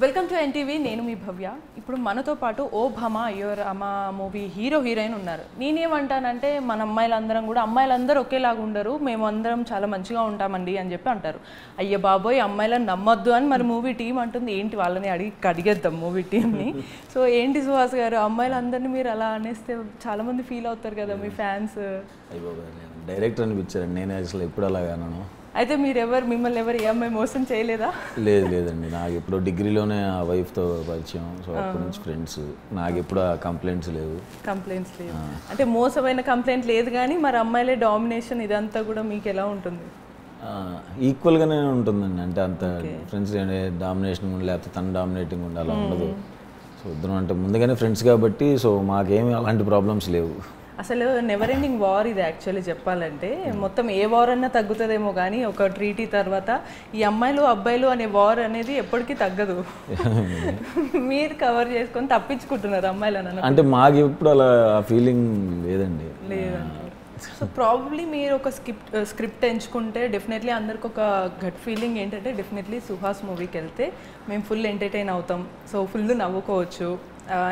Welcome to NTV. నేను మీ భవ్య. ఇప్పుడు మనతో పాటు ఓ భమ అయ్యో రామ మూవీ హీరో హీరోయిన్ ఉన్నారు. నేనేమంటానంటే మన అమ్మాయిలందరూ ఒకేలాగా ఉండరు, మేము అందరం చాలా మంచిగా ఉంటామండి అని చెప్పి అంటారు. అయ్య బాబోయ్ అమ్మాయిలను నమ్మొద్దు అని మరి మూవీ టీం అంటుంది. ఏంటి వాళ్ళని అడిగేద్దాం మూవీ టీంని. సో ఏంటి సుహాస్ గారు, అమ్మాయిలందరినీ మీరు అలా అనేస్తే చాలా మంది ఫీల్ అవుతారు కదా మీ ఫ్యాన్స్. డైరెక్టర్ అనిపించారండి, నేను అసలు ఎప్పుడు అలాగా అన్నాను. అయితే మిమ్మల్ని ఎవరు ఏ అమ్మాయి మోసం చేయలేదా? లేదండి, నాకు ఎప్పుడో డిగ్రీలోనే ఆ వైఫ్తో పరిచయం. సో అప్పటి నుంచి ఫ్రెండ్స్. నాకు ఎప్పుడు ఆ కంప్లైంట్స్ లేవు. అంటే మోసమైన కంప్లైంట్ లేదు, కానీ మరి అమ్మాయిలే డామినేషన్ ఇదంతా కూడా మీకు ఎలా ఉంటుంది? ఈక్వల్గానే ఉంటుందండి. అంటే అంత ఫ్రెండ్స్ డామినేషన్ లేకపోతే తను డామినేటింగ్ ఉండి అలా ఉండదు. సో ఇద్దరం అంటే ముందుగానే ఫ్రెండ్స్ కాబట్టి సో మాకేమీ అలాంటి ప్రాబ్లమ్స్ లేవు. అసలు నెవర్ ఎండింగ్ వార్ ఇది. యాక్చువల్లీ చెప్పాలంటే మొత్తం ఏ వార్ అన్నా తగ్గుతుందేమో, కానీ ఒక ట్రీటీ తర్వాత ఈ అమ్మాయిలు అబ్బాయిలు అనే వార్ అనేది ఎప్పటికీ తగ్గదు. మీరు కవర్ చేసుకొని తప్పించుకుంటున్నారు అమ్మాయిలను. అంటే మాకు ఎప్పుడు అలా ఫీలింగ్ లేదండి. సో ప్రాబబ్లీ మీరు ఒక స్క్రిప్ట్ ఎంచుకుంటే డెఫినెట్లీ అందరికి ఒక గట్ ఫీలింగ్ ఏంటంటే డెఫినెట్లీ సుహాస్ మూవీకి వెళ్తే మేము ఫుల్ ఎంటర్టైన్ అవుతాం, సో ఫుల్ నవ్వుకోవచ్చు.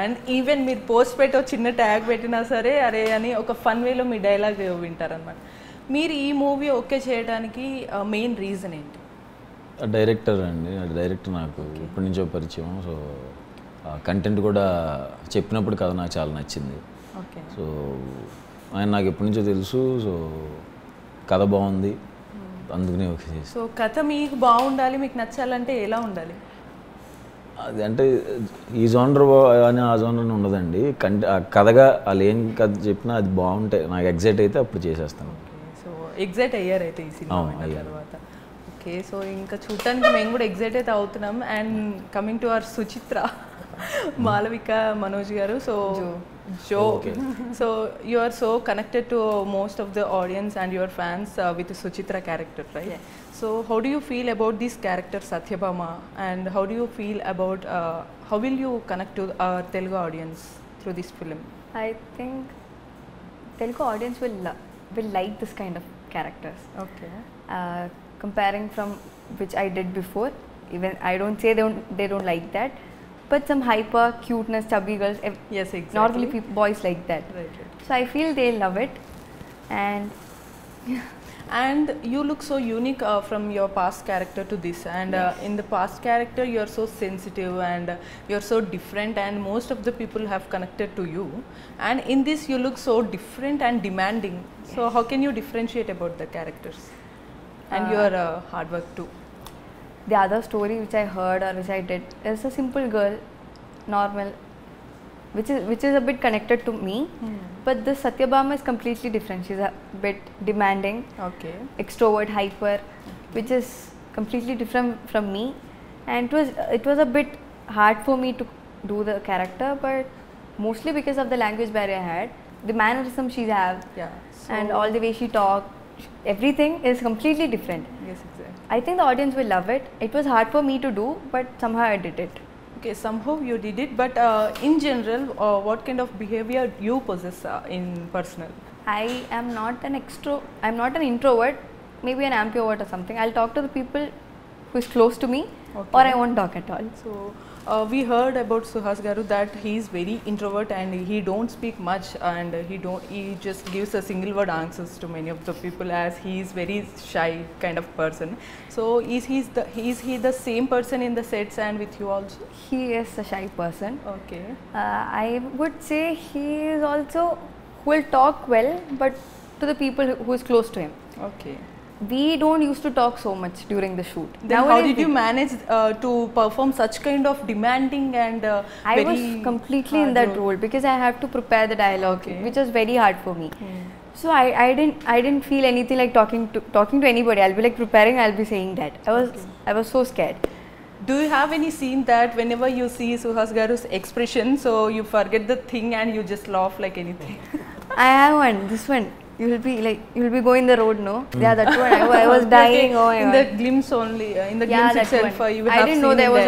అండ్ ఈవెన్ మీరు పోస్ట్ పెట్టి ఒక చిన్న ట్యాగ్ పెట్టినా సరే అరే అని ఒక ఫన్ వేలో మీ డైలాగ్ వింటారనమాట. మీరు ఈ మూవీ ఓకే చేయడానికి మెయిన్ రీజన్ ఏంటి? డైరెక్టర్ అండి. డైరెక్టర్ నాకు ఇప్పటి నుంచో పరిచయం. సో కంటెంట్ కూడా చెప్పినప్పుడు కథ నాకు చాలా నచ్చింది. ఓకే. సో ఆయన నాకు ఎప్పటి నుంచో తెలుసు. సో కథ బాగుంది, అందుకనే ఓకే చేసి. సో కథ మీకు బాగుండాలి, మీకు నచ్చాలంటే ఎలా ఉండాలి? అది అంటే ఈ జోనర్ అని ఆ జోనర్ ఉండదండి. కథగా వాళ్ళు ఏం కథ చెప్పినా అది బాగుంటే నాకు ఎగ్జైట్ అయితే అప్పుడు చేసేస్తాను. సో ఎగ్జైట్ అయ్యారు అయితే ఈ సినిమా తర్వాత. ఓకే. సో ఇంకా చూడటానికి మేము కూడా ఎగ్జైట్ అయితే అవుతున్నాం. And coming to our Suchitra, Malavika Manoj garu. So Joe. Okay. So you are so connected to most of the audience and your fans with the Suchitra character, right? Yeah. So how do you feel about this character Satyabama, and how do you feel about how will you connect to our Telugu audience through this film? I think Telugu audience will like this kind of characters. Okay. Comparing from which I did before, even I don't say they don't like that. But some hyper, cuteness, chubby girls. Yes, exactly. Normally boys like that. Right. So I feel they love it. And you look so unique from your past character to this. And yes. In the past character, you are so sensitive and you are so different. And most of the people have connected to you. And in this, you look so different and demanding. Yes. So how can you differentiate about the characters and your hard work too? The other story which I heard or which I did is a simple girl, normal, which is a bit connected to me. But this Satyabama is completely different. She's a bit demanding, okay, extrovert, hyper, which is completely different from me. And it was a bit hard for me to do the character, but mostly because of the language barrier I had, the mannerism she have, and all the way she talk, everything is completely different. Yes, exactly. I think the audience will love it. It was hard for me to do, but somehow I did it. Okay, somehow you did it. But in general, what kind of behavior you possess in personal? I am not I'm not an introvert. Maybe an ambivert or something. I'll talk to the people who is close to me, okay, or I won't talk at all. So we heard about Suhas Garu that he is very introvert and he don't speak much, and he just gives a single word answers to many of the people, as he is very shy kind of person. So is he the same person in the sets and with you also? He is a shy person. Okay. I would say he is also who will talk well, but to the people who is close to him. Okay. We don't used to talk so much during the shoot. Then how did you manage to perform such kind of demanding and I was completely in that role because I have to prepare the dialogue, okay, which was very hard for me. So I didn't feel anything like talking to anybody. I'll be like preparing, I'll be saying that. I was so scared. Do you have any scene that whenever you see Suhas Garu's expression, so you forget the thing and you just laugh like anything? I have one. This one. You will be going the road, no? Yeah, that one. I was dying. Okay. Oh my God. In the glimpse only, in the glimpse itself, you have I didn't know there was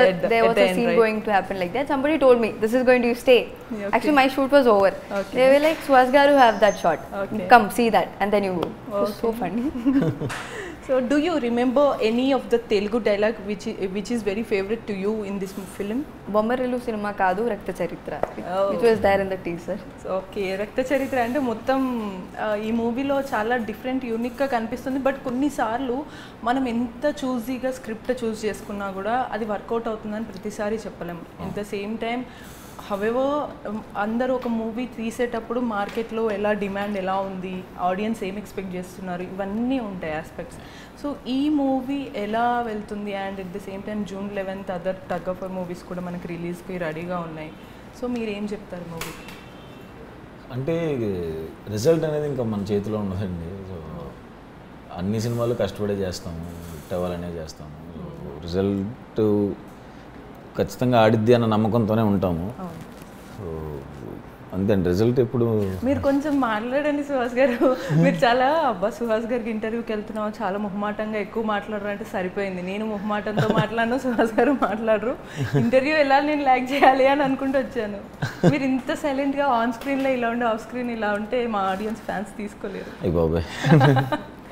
a scene right? going to happen like that. Somebody told me, this is going to stay. Okay. Actually, my shoot was over. Okay. They were like, Suhas Garu have that shot. Okay. Come, see that. And then you go. Okay. It was so funny. So do you remember any of the Telugu dialogue which is very favorite to you in this film? Bommarillu cinema కాదు రక్త చరిత్ర, which was there in the teaser. Okay, రక్త చరిత్ర అంటే మొత్తం ఈ మూవీలో చాలా డిఫరెంట్ యూనిక్గా కనిపిస్తుంది. బట్ కొన్నిసార్లు మనం ఎంత చూజీగా స్క్రిప్ట్ చూస్ చేసుకున్నా కూడా అది వర్కౌట్ అవుతుందని ప్రతిసారి చెప్పలేం. At the same time however అందరూ ఒక మూవీ తీసేటప్పుడు మార్కెట్లో ఎలా డిమాండ్ ఎలా ఉంది, ఆడియన్స్ ఏం ఎక్స్పెక్ట్ చేస్తున్నారు, ఇవన్నీ ఉంటాయి ఆస్పెక్ట్స్. సో ఈ మూవీ ఎలా వెళ్తుంది and at the same time June 11th other tug of war movies కూడా మనకి రిలీజ్కి రెడీగా ఉన్నాయి. సో మీరు ఏం చెప్తారు మూవీకి? అంటే రిజల్ట్ అనేది ఇంకా మన చేతిలో ఉండదండి. సో అన్ని సినిమాలు కష్టపడే చేస్తాము, హిట్ అవ్వాలనే చేస్తాము. రిజల్ట్ ఖచ్చితంగా ఆడిద్ది అన్న నమ్మకంతోనే ఉంటాము. సో అంతే అండి, రిజల్ట్ ఇప్పుడు. మీరు కొంచెం మాట్లాడండి సుహాస్ గారు. మీరు చాలా సుహాస్ గారికి ఇంటర్వ్యూకి వెళ్తున్నాం, చాలా మొహమాటంగా ఎక్కువ మాట్లాడరు అంటే సరిపోయింది. నేను మొహమాటంతో మాట్లాడను, సుహాస్ గారు మాట్లాడరు. ఇంటర్వ్యూ ఎలా నేను ల్యాక్ చేయాలి అని అనుకుంటూ వచ్చాను. మీరు ఇంత సైలెంట్గా ఆన్ స్క్రీన్లో ఇలా ఉండి ఆఫ్ స్క్రీన్ ఇలా ఉంటే మా ఆడియన్స్ ఫ్యాన్స్ తీసుకోలేరు. అయ్య బాబాయ్.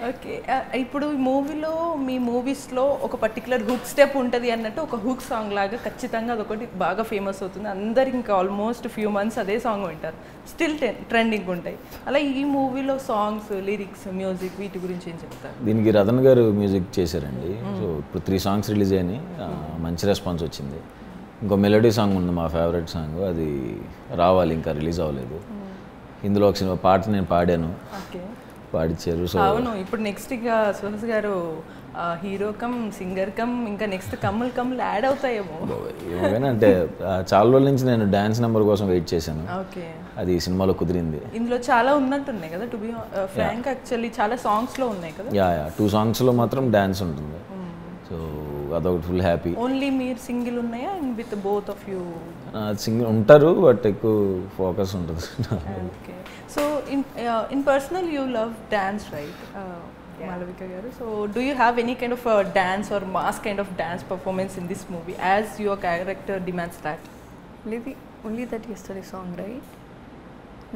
ఓకే, ఇప్పుడు ఈ మూవీలో మీ మూవీస్లో ఒక పర్టికులర్ హుక్ స్టెప్ ఉంటుంది అన్నట్టు ఒక హుక్ సాంగ్ లాగా ఖచ్చితంగా అదొకటి బాగా ఫేమస్ అవుతుంది. అందరికి ఇంకా ఆల్మోస్ట్ ఫ్యూ మంత్స్ అదే సాంగ్ వింటారు, స్టిల్ ట్రెండింగ్ ఉంటాయి. అలా ఈ మూవీలో సాంగ్స్, లిరిక్స్, మ్యూజిక్ వీటి గురించి ఏం చెప్తారు? దీనికి రతన్ గారు మ్యూజిక్ చేశారండి. సో ఇప్పుడు 3 సాంగ్స్ రిలీజ్ అయినాయి, మంచి రెస్పాన్స్ వచ్చింది. ఇంకో మెలోడీ సాంగ్ ఉంది, మా ఫేవరెట్ సాంగ్, అది రావాలి, ఇంకా రిలీజ్ అవ్వలేదు. ఇందులో ఒక సినిమా పాట నేను పాడాను, పాడిచ్చారు. సో అవును, ఇప్పుడు నెక్స్ట్ ఇక సుహాస్ గారు హీరో కమ్ సింగర్ కమ్ ఇంకా నెక్స్ట్ కమ్ములు యాడ్ అవుతాయేమో. ఏమైనా అంటే చాలా రోజుల నుంచి నేను డ్యాన్స్ నెంబర్ కోసం వెయిట్ చేశాను. ఓకే, అది ఈ సినిమాలో కుదిరింది. ఇందులో చాలా ఉన్నట్టున్నాయి కదా, టు బి ఫ్రాంక్ యాక్చువల్లీ చాలా సాంగ్స్లో ఉన్నాయి కదా. యా 2 సాంగ్స్లో మాత్రం డ్యాన్స్ ఉంటుంది. సో అదొకటి ఫుల్ హ్యాపీ. ఓన్లీ మీరు సింగిల్ ఉన్నాయా with both of you? Single ఉంటారు, బట్ ఎక్కువ ఫోకస్ ఉంటుంది. Okay, so in personal you love dance right Malavika garu? So do you have any kind of dance or mass kind of dance performance in this movie as your character demands that? Only that yesterday song, right?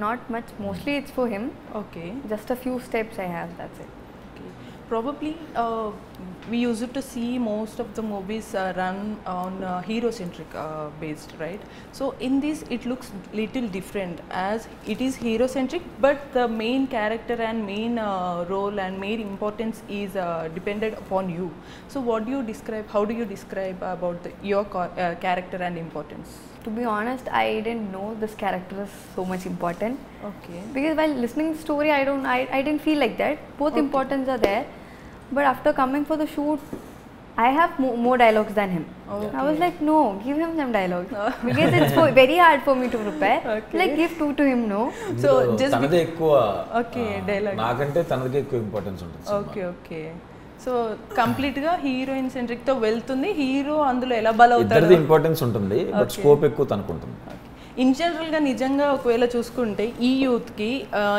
Not much, mostly it's for him. Okay, just a few steps I have, that's it. okay, probably we used to see most of the movies run on hero centric based, right? So in this it looks little different as it is hero centric, but the main character and main role and main importance is dependent upon you. So what do you describe, how do you describe about your character and importance? To be honest, I didn't know this character is so much important. Okay, Because while listening the story, I didn't feel like that. Both importance are there, but after coming for the shoot, I have more dialogues than him. Okay. I was like, no, give him some dialogues because it's very hard for me to prepare. Okay. Like give 2 to him, no. So just తనదే ఎక్కువ. Okay, dialogue. నాకంటే తనదే ఎక్కువ importance ఉంటుంది. Okay, so complete గా heroine centric తో వెళ్తుంది. Hero అందులో ఎలా బలవుతాడు, ఇద్దరిది ఇంపార్టెన్స్ ఉంటుంది, బట్ స్కోప్ ఎక్కువ తనకుంటుంది. ఇన్ జనరల్గా నిజంగా ఒకవేళ చూసుకుంటే ఈ యూత్కి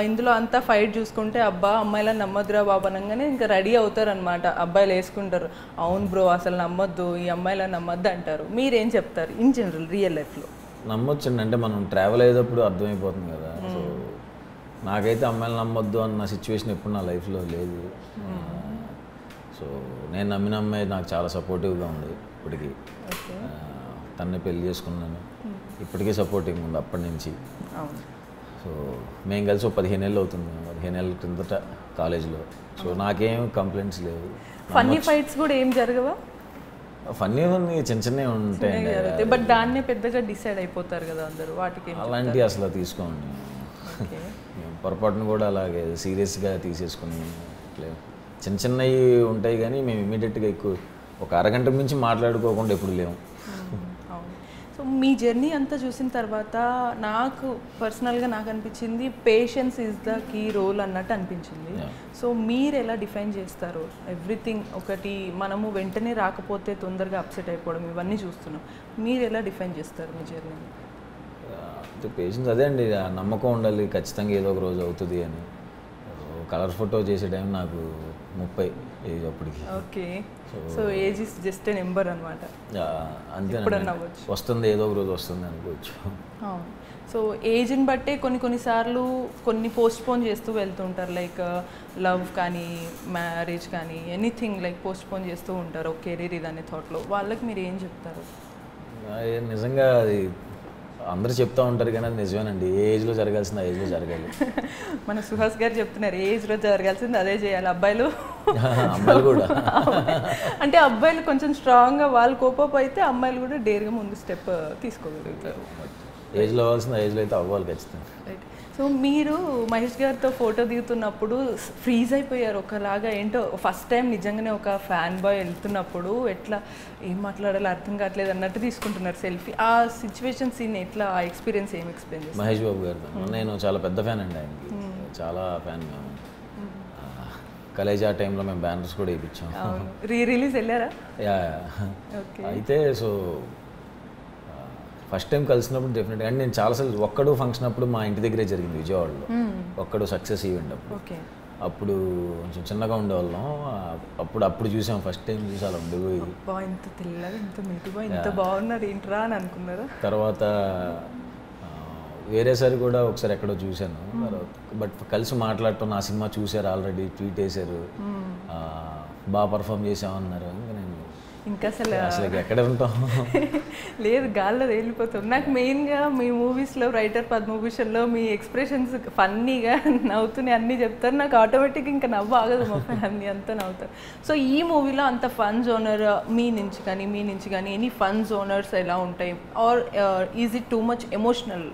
ఇందులో అంతా ఫైట్ చూసుకుంటే అబ్బా అమ్మాయిలను నమ్మద్దురా బాబు అనగానే ఇంకా రెడీ అవుతారు అనమాట. అబ్బాయిలు వేసుకుంటారు, అవును బ్రో అసలు నమ్మొద్దు, ఈ అమ్మాయిలను నమ్మొద్దు అంటారు. మీరేం చెప్తారు ఇన్ జనరల్ రియల్ లైఫ్లో? నమ్మొచ్చండి, అంటే మనం ట్రావెల్ అయ్యేటప్పుడు అర్థమైపోతుంది కదా. సో నాకైతే అమ్మాయిలు నమ్మొద్దు అన్న సిచ్యువేషన్ ఎప్పుడు నా లైఫ్లో లేదు. సో నేను నమ్మిన అమ్మాయి నాకు చాలా సపోర్టివ్గా ఉంది ఇప్పటికీ. తన్నే పెళ్లి చేసుకున్నాను, ఇప్పటికీ సపోర్టింగ్ ఉంది అప్పటి నుంచి. సో మేము కలిసి 15 ఏళ్ళు అవుతుంది, 15 ఏళ్ళ కిందట కాలేజీలో. సో నాకేం కంప్లైంట్స్ లేవు. ఫన్నీ ఫైట్స్ కూడా ఏం జరగవా? ఫన్నీ చిన్న చిన్నవి ఉంటాయండి, బట్ దాన్నే పెద్దగా డిసైడ్ అయిపోతారు కదా అందరూ, వాటికి అలాంటివి అసలు తీసుకోండి. పొరపాటును కూడా అలాగే సీరియస్గా తీసేసుకుని చిన్న చిన్నవి ఉంటాయి, కానీ మేము ఇమీడియట్గా ఎక్కువ ఒక అరగంట మించి మాట్లాడుకోకుండా ఎప్పుడు లేము. సో మీ జర్నీ అంతా చూసిన తర్వాత నాకు పర్సనల్గా నాకు అనిపించింది patience is the key role అన్నట్టు అనిపించింది. సో మీరు ఎలా డిఫైన్ చేస్తారు ఎవ్రీథింగ్? ఒకటి మనము వెంటనే రాకపోతే తొందరగా అప్సెట్ అయిపోవడం ఇవన్నీ చూస్తున్నాం, మీరు ఎలా డిఫైన్ చేస్తారు మీ జర్నీ? పేషెన్స్ అదే అండి, నమ్మకం ఉండాలి ఖచ్చితంగా ఏదో ఒక రోజు అవుతుంది అని. కలర్ ఫోటో చేసే టైం నాకు 30 ఏజ్ అప్పటికి. Okay, so age is just a number అనమాట. అంతే, వస్తుంది ఏదో ఒక రోజు వస్తుంది అనుకోవచ్చు. సో ఏజ్ని బట్టే కొన్నిసార్లు కొన్ని పోస్ట్పోన్ చేస్తూ వెళ్తుంటారు, లైక్ లవ్ కానీ మ్యారేజ్ కానీ ఎనీథింగ్ లైక్ పోస్ట్పోన్ చేస్తూ ఉంటారు ఒక కెరీర్ ఇదనే థాట్లో. వాళ్ళకి మీరు ఏం చెప్తారు? నిజంగా అది అందరూ చెప్తూ ఉంటారు కానీ అది నిజమేనండి. ఏ ఏజ్లో జరగాల్సింది ఆ ఏజ్లో జరగాలి. మన సుహాస్ గారు చెప్తున్నారు ఏ ఏజ్లో జరగాల్సింది అదే చేయాలి. అబ్బాయిలు అమ్మాయిలు కూడా అంటే అబ్బాయిలు కొంచెం స్ట్రాంగ్గా వాళ్ళు కోపప్ అయితే అమ్మాయిలు కూడా డేర్గా ముందు స్టెప్ తీసుకోగలుగుతారు. ఏజ్లో అవ్వాల్సింది ఏజ్లో అయితే అవ్వాలి ఖచ్చితంగా. రైట్. సో మీరు మహేష్ గారితో ఫోటో దిగుతున్నప్పుడు ఫ్రీజ్ అయిపోయారు ఒకలాగా, ఏంటో ఫస్ట్ టైం నిజంగానే ఒక ఫ్యాన్ బాయ్ వెళ్తున్నప్పుడు ఎట్లా ఏం మాట్లాడాలో అర్థం కావట్లేదు అన్నట్టు తీసుకుంటున్నారు సెల్ఫీ. ఆ సిచ్యువేషన్ సీన్ ఎట్లా, ఆ ఎక్స్పీరియన్స్ ఏం ఎక్స్పీరియన్స్ చేస్తారు? మహేష్ బాబు గారితో నేను చాలా పెద్ద ఫ్యాన్ అండి ఆయనకి, చాలా ఫ్యాన్. మేము కలేజా టైంలో మేము బ్యానర్స్ కూడా వేయించాం. రిలీజ్ వెళ్ళారా? యా. అయితే సో ఫస్ట్ టైం కలిసినప్పుడు డెఫినెట్గా, అండ్ నేను చాలాసార్లు ఒక్కడు ఫంక్షన్ అప్పుడు మా ఇంటి దగ్గరే జరిగింది విజయవాడలో, ఒక్కడు సక్సెస్ ఈవెంట్ అప్పుడు. అప్పుడు కొంచెం చిన్నగా ఉండేవాళ్ళం. అప్పుడు చూసాం ఫస్ట్ టైం, చూసి అలా ఉండిపోయి ఇంత తెల్లగా ఇంత మిల్కిగా ఇంత బాగున్నారు ఏంట్రా అని అనుకున్నారు. తర్వాత వేరేసారి కూడా ఒకసారి ఎక్కడో చూశాను, బట్ కలిసి మాట్లాడటం, నా సినిమా చూశారు ఆల్రెడీ, ట్వీట్ వేశారు, బాగా పర్ఫామ్ చేసామన్నారు. ఇంకా నేను ఇంకా అసలు ఎక్కడ ఉంటాం లేదు, గాల్లో వెళ్ళిపోతాం. నాకు మెయిన్గా మీ మూవీస్లో రైటర్ పద్మభూషణ్లో మీ ఎక్స్ప్రెషన్స్ ఫన్నీగా నవ్వుతూనే అన్నీ చెప్తారు. నాకు ఆటోమేటిక్గా ఇంకా నవ్వు ఆగదు, మా ఫ్యామిలీ అంతా నవ్వుతారు. సో ఈ మూవీలో అంత ఫన్ జోనర్ మీ నుంచి కానీ ఎనీ ఫన్ జోనర్స్ ఎలా ఉంటాయి, or is it too much emotional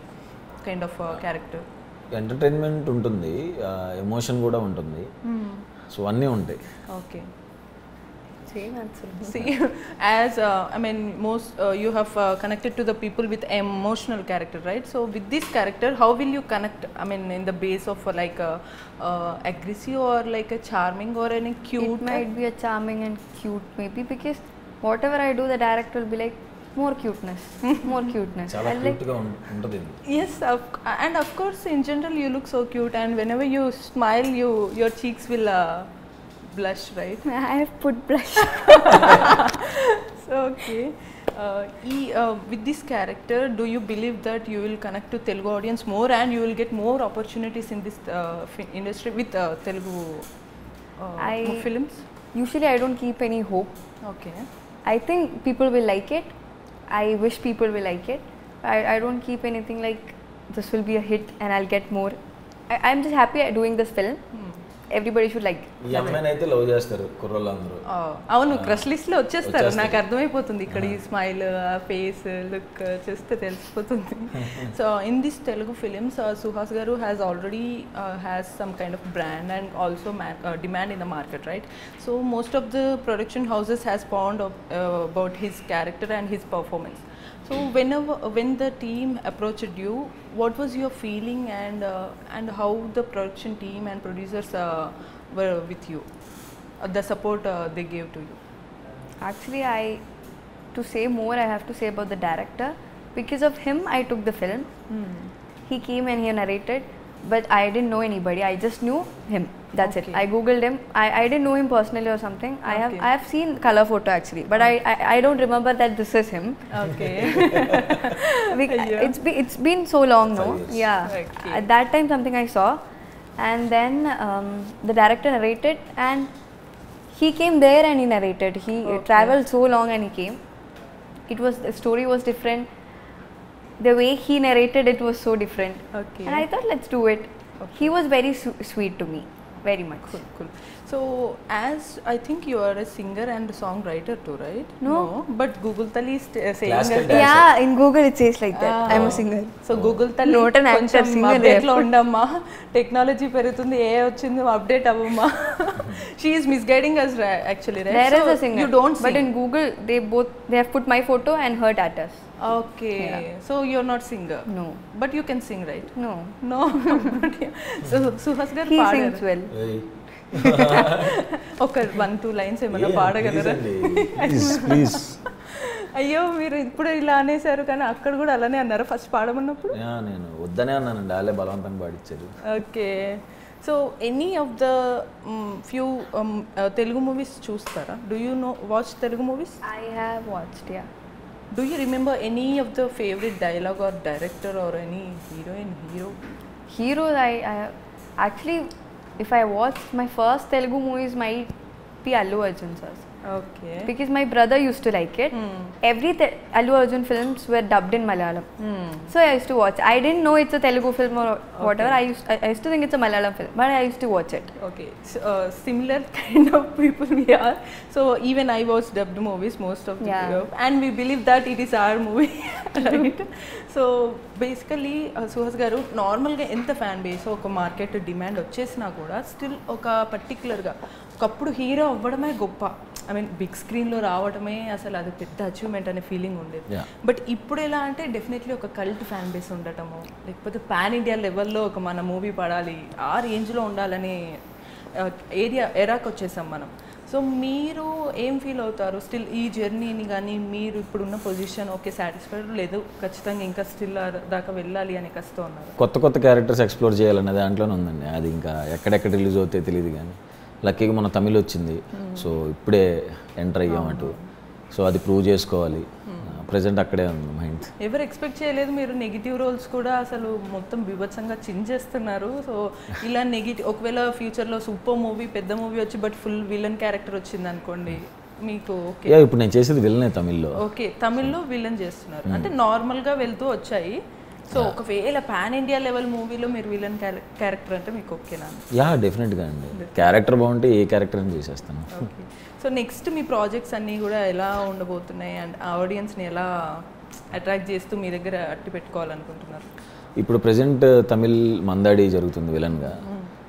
kind of character? Entertainment ఉంటుంది, ఎమోషన్ కూడా ఉంటుంది, సో అన్నీ ఉంటాయి. Okay. See, as I mean, most you have connected to the people with emotional character, right? So with this character, how will you connect? I mean, in the base of like aggressive or like a charming or any cute? It might be a charming and cute maybe, because whatever I do, the director will be like more cuteness, more cuteness. Chala cute ga untadi. Yes, and of course, in general, you look so cute, and whenever you smile, your cheeks will. Blush, right? I have put blush. So okay. With this character, do you believe that you will connect to Telugu audience more and you will get more opportunities in this industry with Telugu films? Usually I don't keep any hope. Okay. I think people will like it. I wish people will like it. I don't keep anything like this will be a hit and I'll get more. I'm just happy at doing this film. Everybody should like. ఈ అమ్మాయిని అయితే love చేస్తారు కుర్రోళ్ళందరూ. అవును, crush లిస్ట్లో వచ్చేస్తారు. నాకు అర్థమైపోతుంది ఇక్కడ ఈ స్మైల్, ఆ ఫేస్, లుక్ చూస్తే తెలిసిపోతుంది. So in this Telugu films Suhas garu has already has some kind of brand and also demand in the market, right? So most of the production houses has found about his character and his performance. So when the team approached you, what was your feeling and how the production team and producers were with you, the support they gave to you? Actually, to say more, I have to say about the director. Because of him, I took the film. He came and he narrated, but I didn't know anybody. I just knew him. That's it. I googled him. I didn't know him personally or something. I have seen color photo actually, but I don't remember that this is him. Okay. It's been so long now. Yeah. Okay. At that time something I saw, and then the director narrated, and he came there and he narrated. He traveled so long and he came. The story was different. The way he narrated it was so different. Okay. And I thought, let's do it. Okay. He was very sweet to me, very much. Cool. So, as I think you are a singer and a songwriter too, right? No. But Google Tali is saying Classical that. Yeah, in Google it says like that. I'm a singer. So Google Tali Not an actor, singer. Update lo undamma. Technology perutundi, AI vachindi, update avvamma. She is misguiding us actually, right? There is a singer. You don't sing. But in Google they have put my photo and her status. Okay. Yeah. So you're not singer. No. But you can sing, right? No. But yeah. So Suhas garu He paadaru. sings well. ఒక 1-2 lines ఏమన్నా పాడగలరా? Please. అయ్యో, మీరు ఇప్పుడు ఇలా అనేసారు కానీ అక్కడ కూడా అలానే అన్నారు ఫస్ట్ పాడమన్నప్పుడు. నేను వద్దనే అన్నానండి, వాళ్ళే బలవంతంగా పాడించారు. Okay. So any of the few Telugu movies చూస్తారా? Do you know watch Telugu movies? I have watched, yeah. Do you remember any of the favorite dialogue or director or any heroine, hero? Heroes, I actually, if I watched my first Telugu movies might be Allu Arjun sir. Okay. Because my brother used to like it. Every Allu Arjun films were dubbed in Malayalam. So I used to watch. I didn't know it's a Telugu film or whatever. I used to think it's a Malayalam film, but I used to watch it. Okay. So, similar kind of people we are. So even I watch dubbed movies most of the time, and we believe that it is our movie, right? So basically, Suhas garu normal ga enta fan base oka market demand vachesina kuda still oka particular ga ఒకప్పుడు hero అవ్వడమే గొప్ప. I mean big స్క్రీన్లో రావడమే అసలు అది పెద్ద achievement అనే feeling ఉండేది. బట్ ఇప్పుడు ఎలా అంటే డెఫినెట్లీ ఒక కల్ట్ ఫ్యాన్ బేస్ ఉండటము, లేకపోతే పాన్ ఇండియా లెవెల్లో ఒక మన మూవీ పడాలి, ఆ రేంజ్లో ఉండాలనే ఎరాకి వచ్చేసాం మనం. సో మీరు ఏం ఫీల్ అవుతారు స్టిల్ ఈ జర్నీని? కానీ మీరు ఇప్పుడున్న పొజిషన్ ఓకే సాటిస్ఫైడ్ లేదు, ఖచ్చితంగా ఇంకా స్టిల్ దాకా వెళ్ళాలి అని కష్టం ఉన్నారు? కొత్త కొత్త క్యారెక్టర్స్ ఎక్స్ప్లోర్ చేయాలనే దాంట్లోనే ఉందండి. అది ఇంకా ఎక్కడెక్కడ రిలీజ్ అవుతాయి తెలియదు, కానీ లక్కీగా మన తమిళ్ వచ్చింది. సో ఇప్పుడే ఎంటర్ అయ్యాం అటు. సో అది ప్రూవ్ చేసుకోవాలి. ప్రజెంట్ అక్కడే ఉంది మైండ్. ఎవరు ఎక్స్పెక్ట్ చేయలేదు మీరు నెగిటివ్ రోల్స్ కూడా అసలు మొత్తం బీభత్సంగా చించేస్తున్నారు. సో ఇలా నెగిటివ్ ఒకవేళ ఫ్యూచర్లో సూపర్ మూవీ పెద్ద మూవీ వచ్చి బట్ ఫుల్ విలన్ క్యారెక్టర్ వచ్చింది అనుకోండి మీకు, ఓకే ఇప్పుడు నేను చేసేది విలనే తమిళ్లో. ఓకే, తమిళ్లో విలన్ చేస్తున్నారు అంటే నార్మల్గా వెళ్తూ వచ్చాయి. సో ఒకవేళ పాన్ ఇండియా లెవెల్ మూవీలో మీరు విలన్ క్యారెక్టర్ అంటే మీకు ఓకేనా? యా డెఫినెట్గా అండి. క్యారెక్టర్ బాగుంటే ఏ క్యారెక్టర్ అని చేసేస్తాను. ఓకే. సో నెక్స్ట్ మీ ప్రాజెక్ట్స్ అన్నీ కూడా ఎలా ఉండబోతున్నాయి అండ్ ఆడియన్స్ని ఎలా అట్రాక్ట్ చేస్తూ మీ దగ్గర అట్టి పెట్టుకోవాలనుకుంటున్నారు? ఇప్పుడు ప్రెజెంట్ తమిళ్ మందాడి జరుగుతుంది విలన్గా,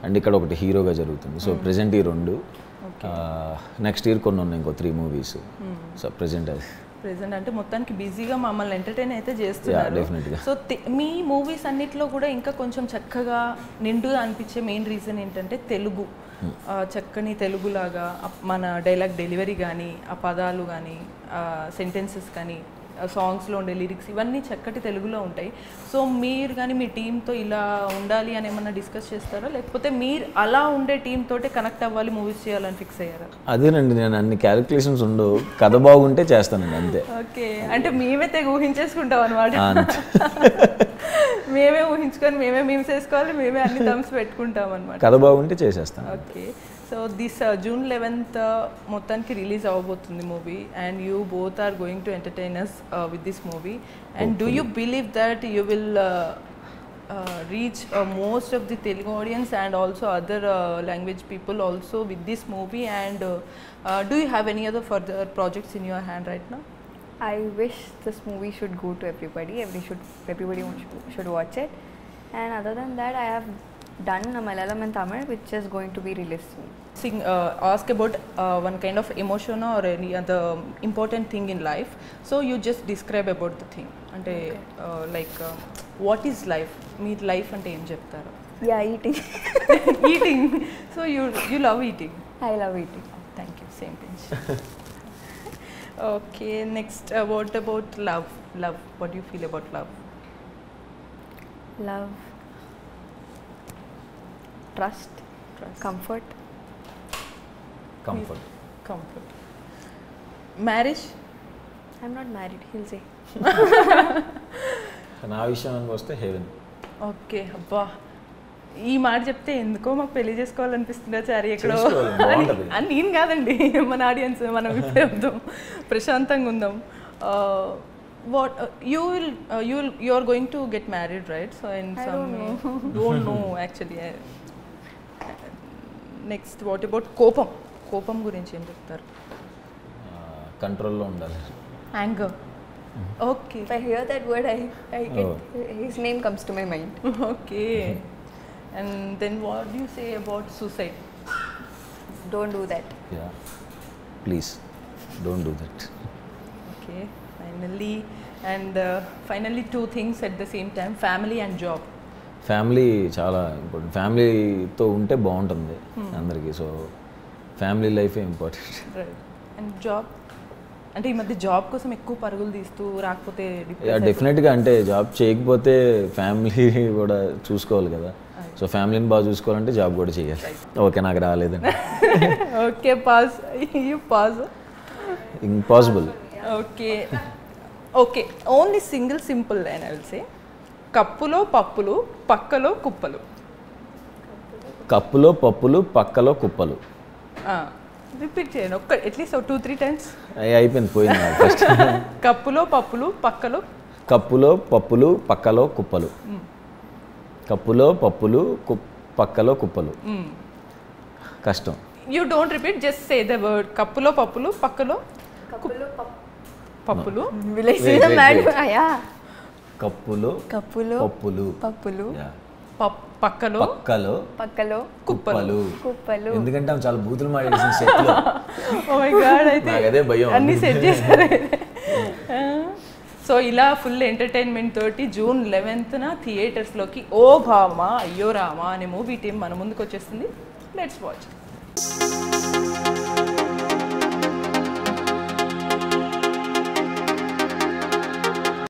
అండ్ ఇక్కడ ఒకటి హీరోగా జరుగుతుంది. సో ప్రెజెంట్ ఈ రెండు. నెక్స్ట్ ఇయర్ కొన్ని ఉన్నాయి, ఇంకో 3 మూవీస్. సో ప్రెజెంట్ అది ప్రెజెంట్ అంటే మొత్తానికి బిజీగా మమ్మల్ని ఎంటర్టైన్ అయితే చేస్తున్నారు. సో మీ మూవీస్ అన్నిట్లో కూడా ఇంకా కొంచెం చక్కగా నిండుగా అనిపించే మెయిన్ రీజన్ ఏంటంటే తెలుగు, చక్కని తెలుగులాగా మన డైలాగ్ డెలివరీ కానీ, ఆ పదాలు కానీ, సెంటెన్సెస్ కానీ, సాంగ్స్లో ఉండే లిరిక్స్ ఇవన్నీ చక్కటి తెలుగులో ఉంటాయి. సో మీరు కానీ మీ టీంతో ఇలా ఉండాలి అని ఏమన్నా డిస్కస్ చేస్తారా, లేకపోతే మీరు అలా ఉండే టీమ్ తోటే కనెక్ట్ అవ్వాలి మూవీస్ చేయాలని ఫిక్స్ అయ్యారా? అదేనండి, నేను అన్ని క్యాలిక్యులేషన్స్ ఉండవు, కథ బాగుంటే చేస్తానండి అంతే. ఓకే, అంటే మేమే ఊహించేసుకుంటాం అనమాట. మేమే ఊహించుకొని మేమే మీమ్స్ వేసుకోవాలి, మేమే అన్ని థమ్స్ పెట్టుకుంటాం అనమాట. కథ బాగుంటే చేసేస్తాను. Okay. So this June 11th మొత్తానికి రిలీజ్ అవ్వబోతుంది movie, and you both are going to entertain us with this movie. And do you believe that you will reach most of the Telugu audience and also other language people also with this movie? And do you have any other further projects in your hand right now? I wish this movie should go to everybody. Everybody should watch it. And other than that, I have done a Malayalam and Tamil, which is going to be released soon. Ask about one kind of emotion or any other important thing in life. So you just describe about the thing. Ante like what is life? Meer life ante em cheptaru? Yeah, eating. Eating. So you love eating. I love eating. Thank you. Same pinch. Okay. Next, what about love? Love. What do you feel about love? Love. Trust. Comfort. Comfort. Marriage? I'm not married, he'll say. నా విషయానికి వస్తే haven. Okay. అబ్బా, ఈ మాట చెప్తే ఎందుకో మాకు పెళ్లి చేసుకోవాలనిపిస్తుందా చారి ఎక్కడో అని. నేను కాదండి, మన ఆడియన్స్, మనం ఇప్పుడే ఉందాం, ప్రశాంతంగా ఉందాం. What you are going to get married, right? So in I some don't know actually. Next, what about కోపం గురించి ఏం చెప్తారు? కంట్రోల్లో ఉండాలి. Anger. Okay. If I hear that word, I get his name comes to my mind. Okay. And then what do you say about suicide? Don't do that. Yeah. Please, don't do that. Okay. Finally 2 things at the same time, family and job. Family చాలా important. ఫ్యామిలీతో ఉంటే బాగుంటుంది అందరికీ. So family లైఫే important. Right. And job అంటే ఈ మధ్య job కోసం ఎక్కువ పరుగులు తీస్తూ రాకపోతే డెఫినెట్గా, అంటే జాబ్ చేయకపోతే ఫ్యామిలీ కూడా చూసుకోవాలి కదా. సో ఫ్యామిలీని బాగా చూసుకోవాలంటే జాబ్ కూడా చేయాలి. ఓకే, నాకు రాలేదండి. Okay, pause. You pause. Impossible. Okay okay, only single simple line I will say. కప్పులో పప్పులు పక్కలో కుప్పలు. కప్పులో పప్పులు పక్కలో కుప్పలు. రిపీట్ చేయండి ఒక్క అట్లీస్ట్ 2-3 టైమ్స్. అయిపోయింది, పోయింది ఫస్ట్. కప్పులో పప్పులు పక్కలో. కప్పులో పప్పులు పక్కలో కుప్పలు. కప్పులో పప్పులు పక్కలో కుప్పలు. కష్టం. You don't repeat, just say the word. కప్పులో పప్పులు పక్కలో పప్పులు. కప్పులో కప్పులో పప్పులు పప్పులు పక్కలో పక్కలో పక్కలో కుప్పలు. కుప్పలు. ఎందుకంటే ఆమె చాలా బూతులు మాట్లాడేసిన సెట్లో. ఓ మై గాడ్, అయితే నాకు అదే భయం. అన్ని సెట్ చేశారు. సో ఇలా ఫుల్ ఎంటర్టైన్మెంట్ తోటి June 11th థియేటర్స్లోకి ఓ భామా అయ్యో రామా అనే మూవీ టీం మన ముందుకు వచ్చేస్తుంది. Let's watch.